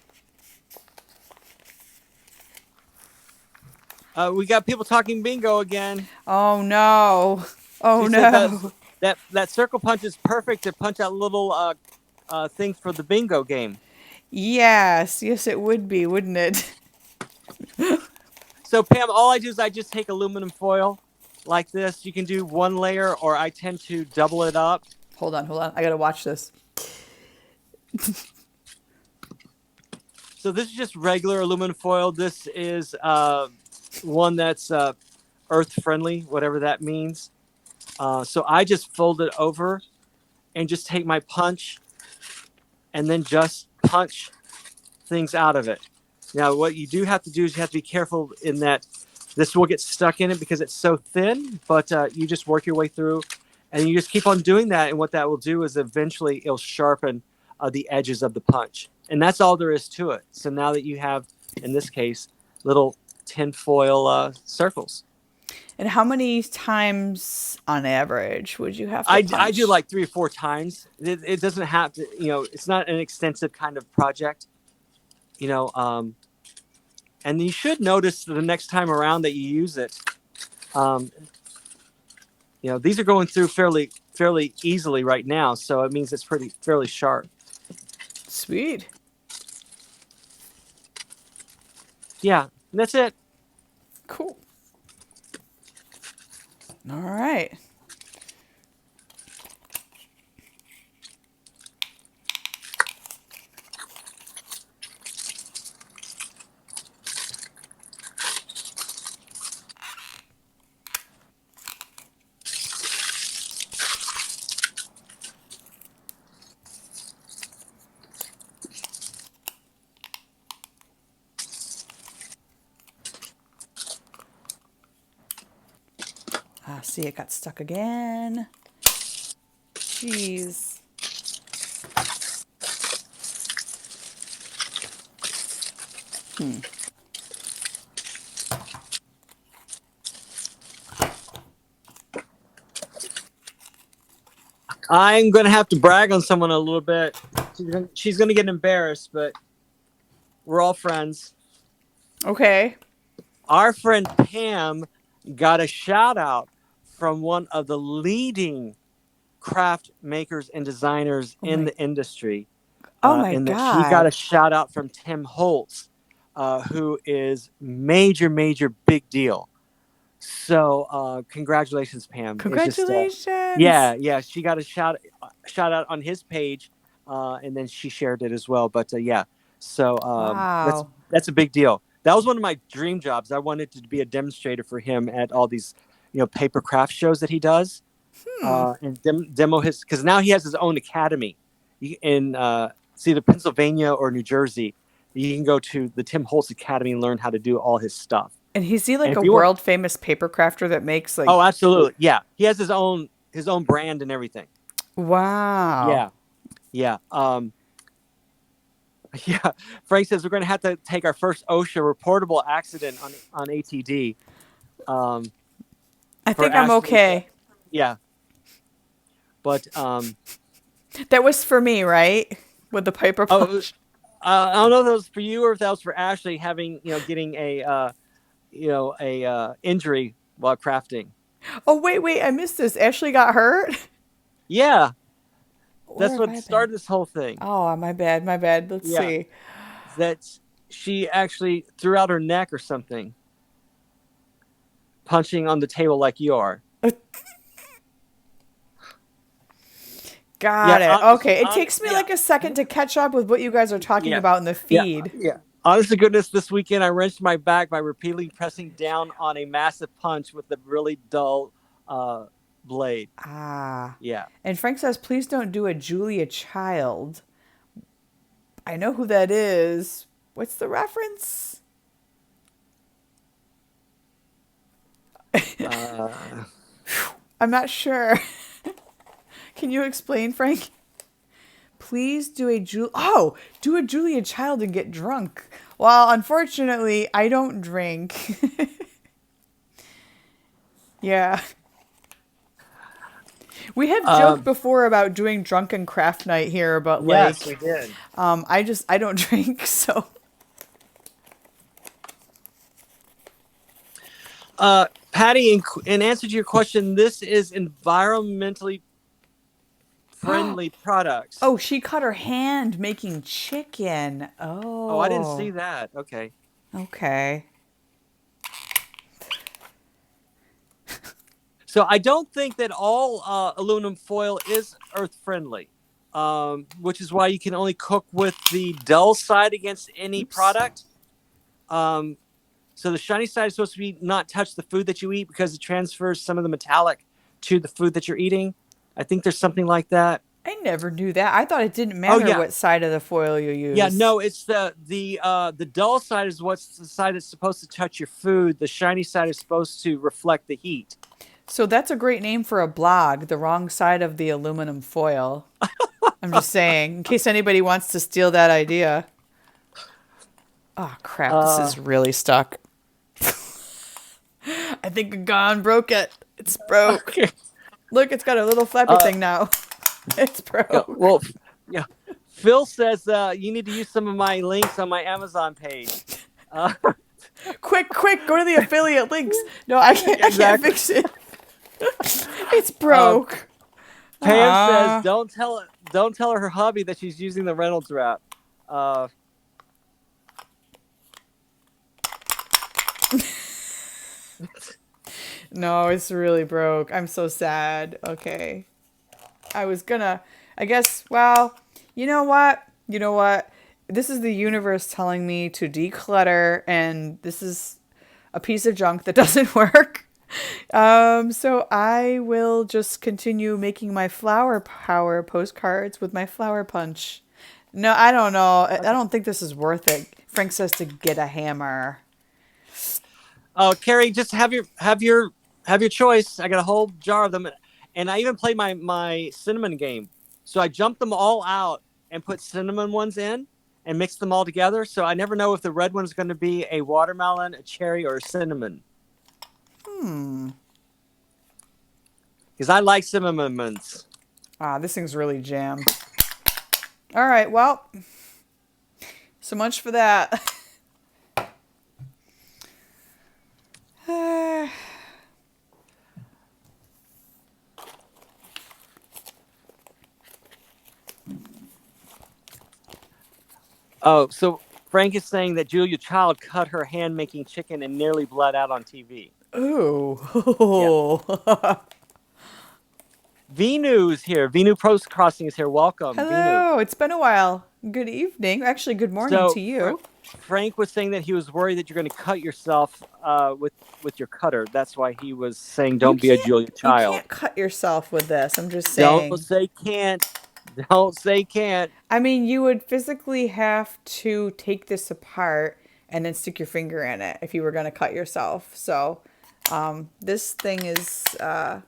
we got people talking bingo again.
Oh no. Oh
She said
no.
that circle punch is perfect to punch out little things for the bingo game.
Yes, it would be, wouldn't it?
So Pam, all I do is I just take aluminum foil like this. You can do one layer, or I tend to double it up.
Hold on. I gotta watch this.
So this is just regular aluminum foil. This is one that's earth friendly, whatever that means. So I just fold it over and just take my punch and then just punch things out of it. Now, what you do have to do is you have to be careful in that this will get stuck in it because it's so thin, but you just work your way through and you just keep on doing that. And what that will do is eventually it'll sharpen the edges of the punch. And that's all there is to it. So now that you have, in this case, little tin foil circles.
And how many times on average would you have to punch?
I do like 3 or 4 times. It doesn't have to, it's not an extensive kind of project, and you should notice the next time around that you use it, these are going through fairly easily right now. So it means it's fairly sharp.
Sweet.
Yeah, and that's it.
Cool. All right. See, it got stuck again. Jeez.
I'm going to have to brag on someone a little bit. She's going to get embarrassed, but we're all friends.
Okay.
Our friend Pam got a shout out from one of the leading craft makers and designers
Oh
in
my.
the industry.
Oh my
In that she got a
God.
shout out from Tim Holtz, who is major big deal. So congratulations, Pam. It's just
Congratulations.
yeah. She got a shout out on his page, and then she shared it as well. But yeah, so
Wow.
that's a big deal. That was one of my dream jobs. I wanted to be a demonstrator for him at all these, paper craft shows that he does,
Hmm.
and demo his, because now he has his own academy in it's either Pennsylvania or New Jersey. You can go to the Tim Holtz Academy and learn how to do all his stuff.
And is he
And
like
if
a
you want,
world famous paper crafter that makes like,
oh, absolutely, yeah, he has his own brand and everything.
wow.
Yeah, yeah, yeah. Frank says we're going to have to take our first OSHA reportable accident on ATD. Um,
I
for
think I'm
Ashley,
okay.
yeah, but
That was for me, right? With the paper
oh,
punch.
I don't know if that was for you or if that was for Ashley having getting a injury while crafting.
Oh, wait. I missed this. Ashley got hurt?
Yeah,
Where
that's
have
what
I been?
started this whole thing.
Oh, my bad. My bad. Let's
Yeah,
see.
that she actually threw out her neck or something, punching on the table like you are. Yeah,
Got it. Okay. It takes me
yeah,
like a second to catch up with what you guys are talking
yeah,
about in the
yeah,
feed.
yeah. Honest to goodness, this weekend I wrenched my back by repeatedly pressing down on a massive punch with a really dull blade.
Ah.
Yeah.
And Frank says, please don't do a Julia Child. I know who that is. What's the reference?
Uh,
I'm not sure. Can you explain, Frank? Please do do a Julia Child and get drunk. Well, unfortunately, I don't drink. Yeah. We have joked
um,
before about doing drunken craft night here, but
yes,
like
we did.
I don't drink, so
Patty, in answer to your question, this is environmentally friendly products.
oh, she cut her hand making chicken.
Oh, I didn't see
Oh.
that. Okay.
Okay.
So I don't think that all aluminum foil is earth friendly, which is why you can only cook with the dull side against any
Oops.
product. Um, so the shiny side is supposed to be not touch the food that you eat because it transfers some of the metallic to the food that you're eating. I think there's something like that.
I never knew that. I thought it didn't
Oh
matter
yeah,
what side of the foil you
yeah.
use.
No, it's the dull side is what's the side that's supposed to touch your food. The shiny side is supposed to reflect the heat.
So that's a great name for a blog, The Wrong Side of the Aluminum Foil. I'm just saying, in case anybody wants to steal that idea. Oh, crap. This
Uh,
is really stuck. I think Gone broke it. It's broke.
okay.
Look, it's got a little flappy
Uh,
thing now. It's
yeah,
broke.
well, yeah. Phil says you need to use some of my links on my Amazon page. Uh,
Quick, go to the affiliate links. No, I can't
exactly.
fix it. It's
Uh,
broke.
Pam says
Ah.
don't tell her hubby that she's using the Reynolds wrap. Uh,
No, it's really broke. I'm so sad. Okay. I guess, well, you know what? You know what? This is the universe telling me to declutter, and this is a piece of junk that doesn't work. So I will just continue making my flower power postcards with my flower punch. No, I don't know. I
okay.
don't think this is worth it. Frank says to get a hammer.
Carrie, just have your choice. I got a whole jar of them, and I even played my cinnamon game. So I jumped them all out and put cinnamon ones in and mixed them all together. So I never know if the red one is going to be a watermelon, a cherry, or a cinnamon. Because I like cinnamon ones.
Ah, this thing's really jammed. All right, well, so much for that.
Oh, so Frank is saying that Julia Child cut her hand making chicken and nearly bled out on TV.
Ooh.
Yeah. Venu's here. Venu Post Crossing is here. Welcome, Venu.
Hello, it's been a while. Good evening. Actually, good morning
So
to you.
Frank was saying that he was worried that you're going to cut yourself with your cutter. That's why he was saying, "Don't be a Julia
You
Child."
can't cut yourself with this. I'm just
Don't
saying.
say can't. Don't say can't.
I mean, you would physically have to take this apart and then stick your finger in it if you were going to cut yourself. So, this thing is, yeah,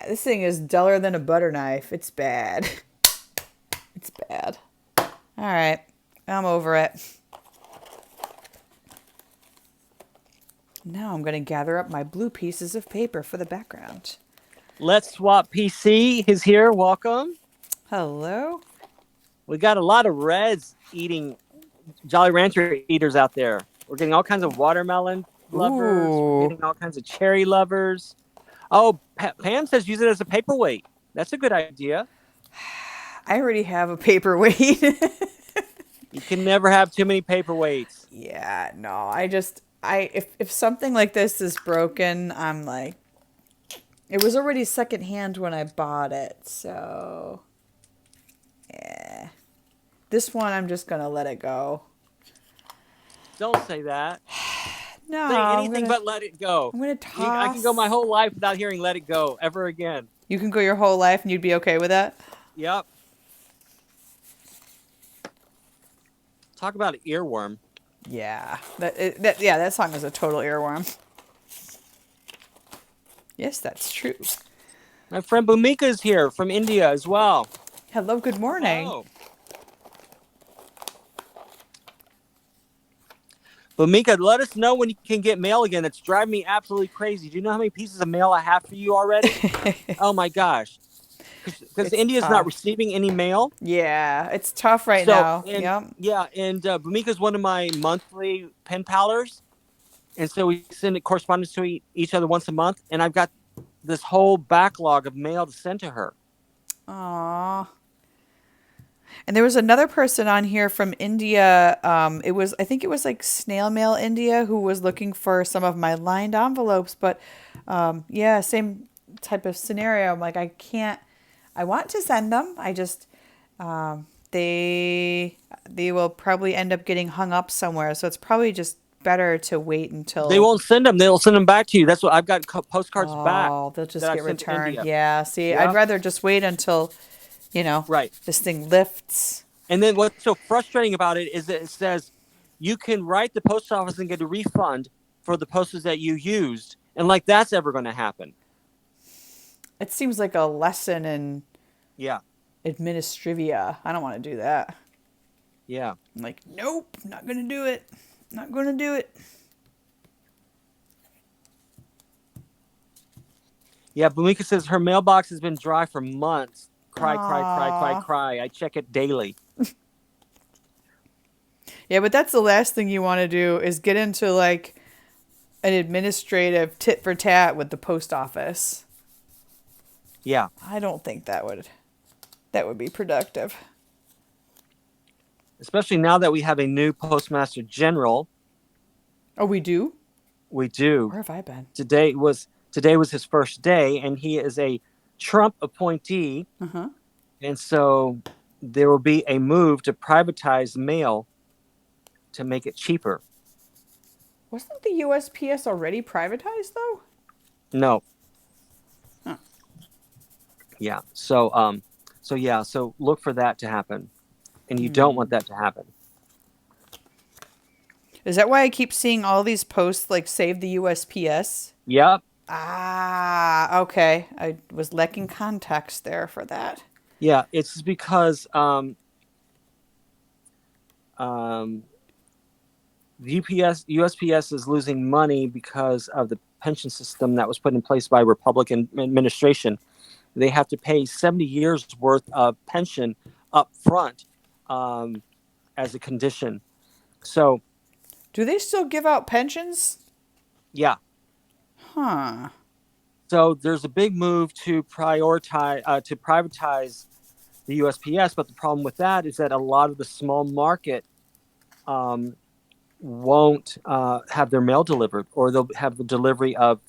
this thing is duller than a butter knife. It's bad. It's bad. All right, I'm over it. Now I'm going to gather up my blue pieces of paper for the background.
Let's Swap PC is here. Welcome.
Hello.
We got a lot of reds eating Jolly Rancher eaters out there. We're getting all kinds of watermelon lovers.
Ooh.
We're getting all kinds of cherry lovers. Oh, Pam says use it as a paperweight. That's a good idea.
I already have a paperweight.
You can never have too many paperweights.
Yeah, no, if something like this is broken, I'm like, it was already secondhand when I bought it, so yeah. This one, I'm just gonna let it go.
Don't say that.
No,
Say anything but let it go.
I'm gonna toss.
I can go my whole life without hearing "let it go" ever again.
You can go your whole life and you'd be okay with that?
Yep. Talk about an earworm.
Yeah, that song is a total earworm. Yes, that's true.
My friend Bhumika is here from India as well.
Hello, good morning.
Oh. Bhumika, let us know when you can get mail again. It's driving me absolutely crazy. Do you know how many pieces of mail I have for you already? Oh my gosh. Because India's not receiving any mail.
Yeah, it's tough right now.
Yep. Yeah, and Bhumika's one of my monthly pen pallers. And so we send correspondence to each other once a month. And I've got this whole backlog of mail to send to her.
Aww. And there was another person on here from India. I think it was like Snail Mail India, who was looking for some of my lined envelopes. But yeah, same type of scenario. I'm like, I want to send them. I just, they will probably end up getting hung up somewhere. So it's probably just better to wait until.
They won't send them. They'll send them back to you. That's what I've got postcards back.
Oh, they'll just get returned. Yeah. See,
yeah.
I'd rather just wait until,
right.
This thing lifts.
And then what's so frustrating about it is that it says you can write the post office and get a refund for the posters that you used. And like that's ever going to happen.
It seems like a lesson in administrivia. I don't want to do that.
Yeah.
I'm like, nope, not going to do it. Not going to do it.
Yeah, Bhumika says her mailbox has been dry for months. Cry, cry. I check it daily.
Yeah, but that's the last thing you want to do is get into like an administrative tit for tat with the post office.
Yeah.
I don't think that would be productive.
Especially now that we have a new Postmaster General.
Oh, we do?
We do.
Where have I been?
Today was his first day, and he is a Trump appointee.
Uh-huh.
And so there will be a move to privatize mail to make it cheaper.
Wasn't the USPS already privatized, though?
No.
Huh.
Yeah. So look for that to happen. And you don't want that to happen.
Is that why I keep seeing all these posts like save the USPS?
Yep.
Ah, okay. I was lacking context there for that.
Yeah, it's because the USPS is losing money because of the pension system that was put in place by Republican administration. they have to pay 70 years worth of pension up front um, as a condition. So,
Do they still give out pensions?
yeah.
Huh.
So there's a big move to privatize the USPS, but the problem with that is that a lot of the small market um, won't have their mail delivered, or they'll have the delivery of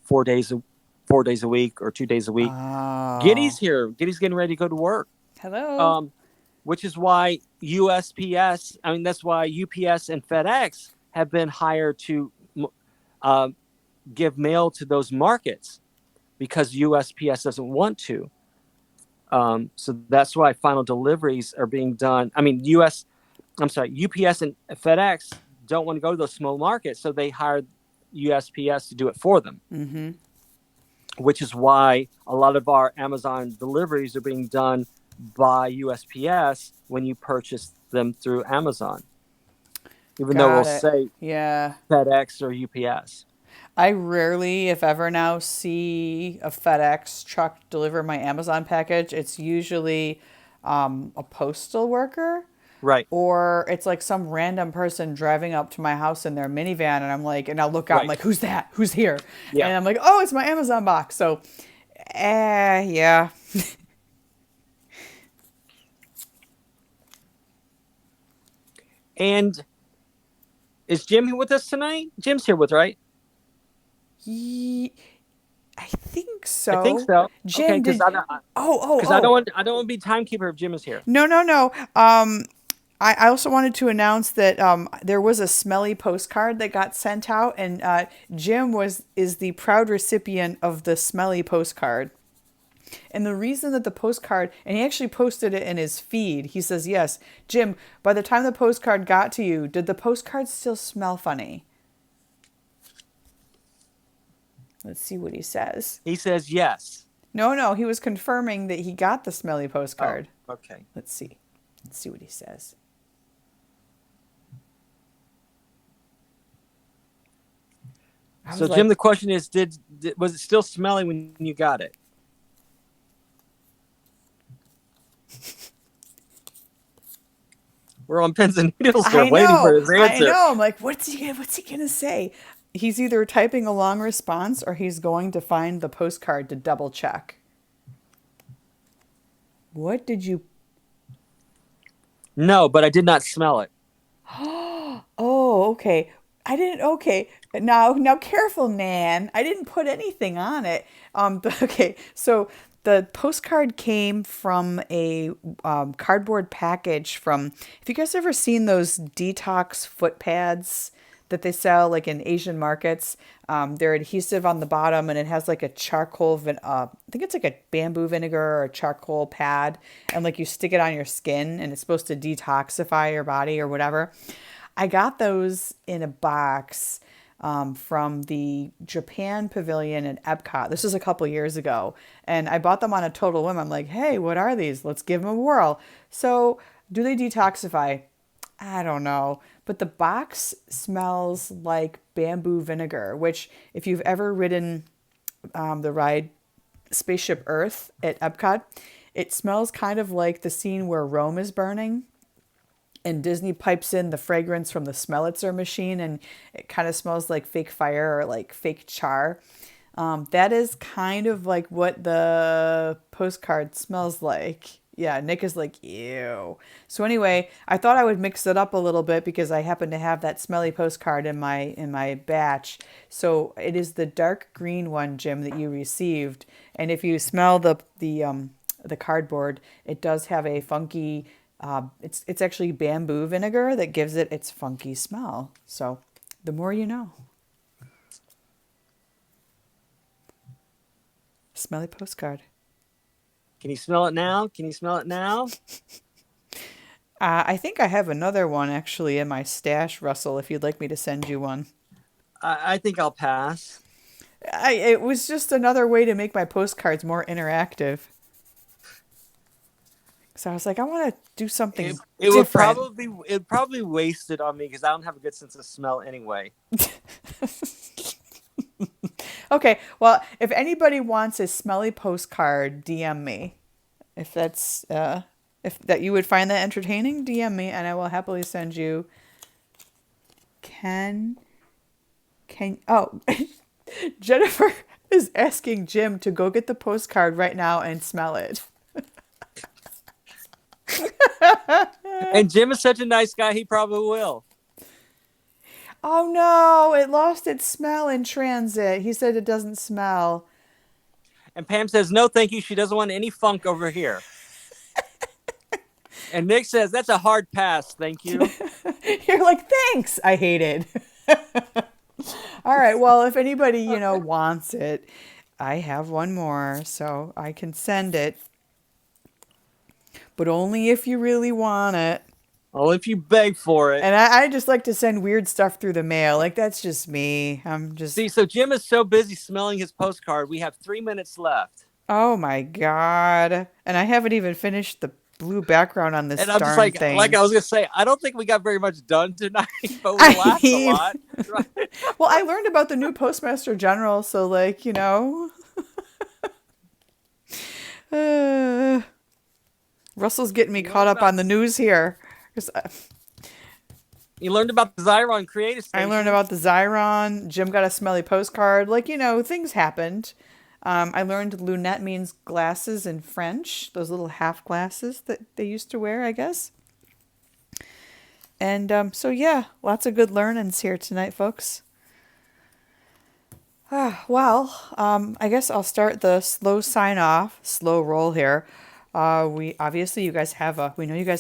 4 days a week or 2 days a week.
Oh.
Giddy's here. Giddy's getting ready to go to work.
Hello.
Um, which is why USPS, I mean, that's why UPS and FedEx have been hired to uh, give mail to those markets because USPS doesn't want to. So that's why final deliveries are being done. I mean, UPS and FedEx don't want to go to those small markets, so they hired USPS to do it for them.
Mm-hmm.
Which is why a lot of our Amazon deliveries are being done by USPS when you purchase them through Amazon, even though it'll
Got it.
say
Yeah.
FedEx or UPS.
I rarely, if ever now, see a FedEx truck deliver my Amazon package. It's usually a postal worker,
Right,
or it's like some random person driving up to my house in their minivan, and I'm like, and I'll look out, I'm
right.
like, who's that? Who's here?
Yeah.
And I'm like, oh, it's my Amazon box. So, yeah.
And is Jim here with us tonight? Jim's here with, right?
Ye- I think
I think
so.
so. Okay,
Jim,
because
did.
I don't,
Oh, oh,
because
oh.
I don't want to be timekeeper if Jim is here.
No, no, no. I also wanted to announce that there was a smelly postcard that got sent out, and Jim is the proud recipient of the smelly postcard. And the reason that the postcard, and he actually posted it in his feed, he says, yes, Jim, by the time the postcard got to you, did the postcard still smell funny? Let's see what he says.
He says yes.
No, no, he was confirming that he got the smelly
Oh,
postcard.
okay.
Let's see. Let's see what he says. I
So
was
Jim,
like,
the question is, was it still smelly when you got it? We're on pins and needles here, waiting for his
I
answer.
know. I'm like, what's he gonna say? He's either typing a long response or he's going to find the postcard to double check. What did you?
No, but I did not smell it.
Oh, okay. I didn't. Okay, now, careful, Nan. I didn't put anything on it. But okay. So the postcard came from a cardboard package from. Have you guys ever seen those detox foot pads that they sell like in Asian markets? They're adhesive on the bottom, and it has like a charcoal. I think it's like a bamboo vinegar or a charcoal pad, and like you stick it on your skin, and it's supposed to detoxify your body or whatever. I got those in a box from the Japan Pavilion at Epcot. This was a couple years ago. And I bought them on a total whim. I'm like, hey, what are these? Let's give them a whirl. So, do they detoxify? I don't know. But the box smells like bamboo vinegar, which, if you've ever ridden the ride Spaceship Earth at Epcot, it smells kind of like the scene where Rome is burning and Disney pipes in the fragrance from the Smellitzer machine, and it kind of smells like fake fire or like fake char. That is kind of like what the postcard smells like. Yeah, Nick is like, ew. So anyway, I thought I would mix it up a little bit because I happen to have that smelly postcard in my batch. So it is the dark green one, Jim, that you received. And if you smell the cardboard, it does have a funky. It's actually bamboo vinegar that gives it its funky smell. So the more you know. Smelly postcard.
Can you smell it now? Can you smell it now?
I think I have another one actually in my stash, Russell, if you'd like me to send you one.
I think I'll pass.
It was just another way to make my postcards more interactive. So I was like, I want to do something
It would
different.
probably wasted on me because I don't have a good sense of smell anyway.
Okay, well, if anybody wants a smelly postcard, DM me. If that's if that you would find that entertaining, DM me and I will happily send you. Can oh, Jennifer is asking Jim to go get the postcard right now and smell it.
And Jim is such a nice guy, he probably will.
Oh no, it lost its smell in transit. He said it doesn't smell.
And Pam says, no, thank you. She doesn't want any funk over here. And Nick says, that's a hard pass. Thank you.
You're like, thanks. I hate it. All right. Well, if anybody, wants it, I have one more, so I can send it. But only if you really want it.
Oh, if you beg for it.
And I just like to send weird stuff through the mail. Like, that's just me. I'm just.
See, so Jim is so busy smelling his postcard. We have 3 minutes left.
Oh my God. And I haven't even finished the blue background on this
And I'm just
darn thing.
like I was going to say, I don't think we got very much done tonight, but we laughed a lot. Right?
Well, I learned about the new Postmaster General, so Russell's getting me caught up on the news here.
You learned about the Xyron Creative Station.
I learned about the Xyron. Jim got a smelly postcard. Things happened. I learned lunette means glasses in French. Those little half glasses that they used to wear, I guess. And lots of good learnings here tonight, folks. I guess I'll start the slow roll here. We know you guys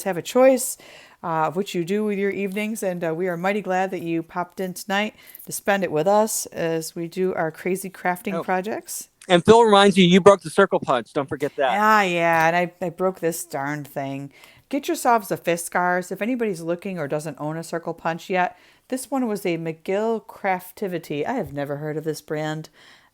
have a choice of what you do with your evenings, and we are mighty glad that you popped in tonight to spend it with us as we do our crazy crafting projects.
And Phil reminds you broke the circle punch. Don't forget that.
Yeah, and I broke this darn thing. Get yourselves a fist scars. If anybody's looking or doesn't own a circle punch yet, this one was a McGill Craftivity. I have never heard of this brand.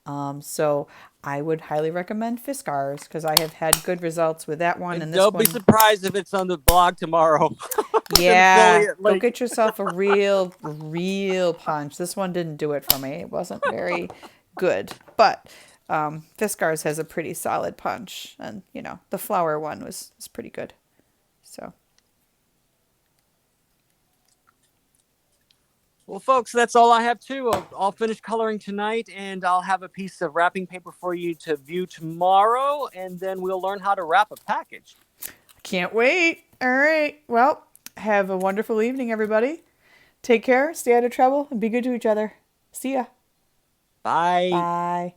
So I would highly recommend Fiskars because I have had good results with that one. And this
don't be surprised if it's on the blog tomorrow.
Yeah, go get yourself a real punch. This one didn't do it for me. It wasn't very good, but Fiskars has a pretty solid punch, and the flower one was pretty good. So.
Well, folks, that's all I have too. I'll finish coloring tonight, and I'll have a piece of wrapping paper for you to view tomorrow, and then we'll learn how to wrap a package.
Can't wait. All right. Well, have a wonderful evening, everybody. Take care, stay out of trouble, and be good to each other. See ya.
Bye.
Bye.